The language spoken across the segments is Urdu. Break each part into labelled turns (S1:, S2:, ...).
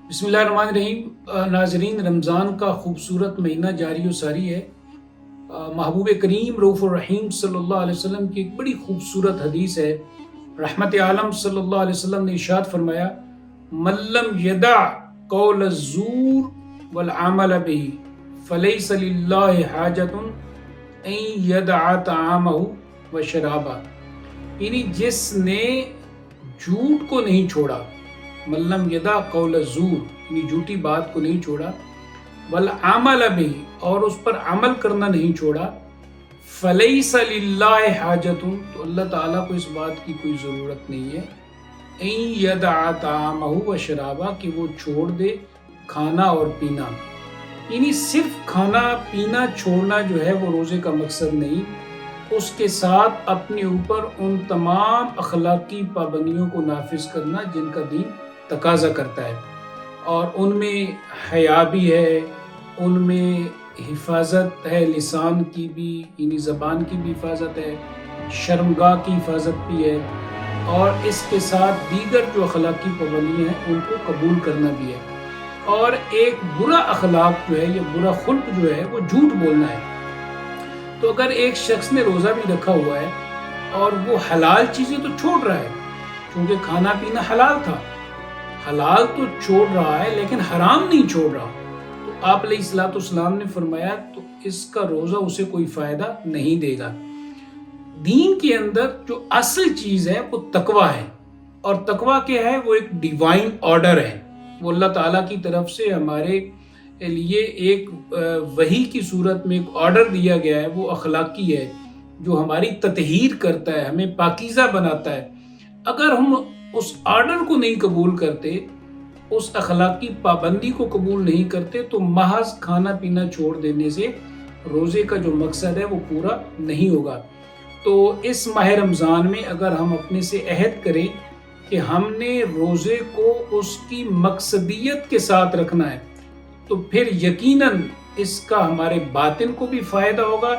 S1: بسم اللہ الرحمن الرحیم۔ ناظرین، رمضان کا خوبصورت مہینہ جاری و ساری ہے۔ محبوب کریم رؤوف الرحیم صلی اللہ علیہ وسلم کی ایک بڑی خوبصورت حدیث ہے۔ رحمت عالم صلی اللہ علیہ وسلم نے ارشاد فرمایا، من لم یدع قول الزور والعمل به فلیس للہ حاجۃ ان یدع طعامہ وشرابہ، یعنی جس نے جھوٹ کو نہیں چھوڑا، ملم یدا قول الزور یعنی جھوٹی بات کو نہیں چھوڑا، والعمل بھی اور اس پر عمل کرنا نہیں چھوڑا، فلیس للہ حاجۃ تو اللہ تعالیٰ کو اس بات کی کوئی ضرورت نہیں ہے، ان یدع طعامہ وشرابہ کہ وہ چھوڑ دے کھانا اور پینا۔ یعنی صرف کھانا پینا چھوڑنا جو ہے وہ روزے کا مقصد نہیں، اس کے ساتھ اپنے اوپر ان تمام اخلاقی پابندیوں کو نافذ کرنا جن کا دین تقاضا کرتا ہے، اور ان میں حیا بھی ہے، ان میں حفاظت ہے، لسان کی بھی یعنی زبان کی بھی حفاظت ہے، شرمگاہ کی حفاظت بھی ہے، اور اس کے ساتھ دیگر جو اخلاقی پابندیاں ہیں ان کو قبول کرنا بھی ہے۔ اور ایک برا اخلاق جو ہے یا برا خلق جو ہے وہ جھوٹ بولنا ہے۔ تو اگر ایک شخص نے روزہ بھی رکھا ہوا ہے اور وہ حلال چیزیں تو چھوڑ رہا ہے، کیونکہ کھانا پینا حلال تھا، حلال تو چھوڑ رہا ہے لیکن حرام نہیں چھوڑ رہا، تو آپ علیہ الصلوۃ والسلام نے فرمایا تو اس کا روزہ اسے کوئی فائدہ نہیں دے گا۔ دین کے اندر جو اصل چیز ہے وہ تقویٰ ہے، اور تقویٰ کیا ہے؟ وہ ایک ڈیوائن آرڈر ہے، وہ اللہ تعالیٰ کی طرف سے ہمارے لیے ایک وحی کی صورت میں ایک آرڈر دیا گیا ہے، وہ اخلاقی ہے جو ہماری تطہیر کرتا ہے، ہمیں پاکیزہ بناتا ہے۔ اگر ہم اس آرڈر کو نہیں قبول کرتے، اس اخلاقی پابندی کو قبول نہیں کرتے، تو محض کھانا پینا چھوڑ دینے سے روزے کا جو مقصد ہے وہ پورا نہیں ہوگا۔ تو اس ماہ رمضان میں اگر ہم اپنے سے عہد کریں کہ ہم نے روزے کو اس کی مقصدیت کے ساتھ رکھنا ہے، تو پھر یقیناً اس کا ہمارے باطن کو بھی فائدہ ہوگا،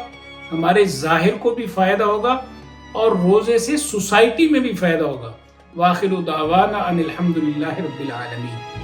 S1: ہمارے ظاہر کو بھی فائدہ ہوگا، اور روزے سے سوسائٹی میں بھی فائدہ ہوگا۔ وآخر دعوانا ان الحمد للہ رب العالمین۔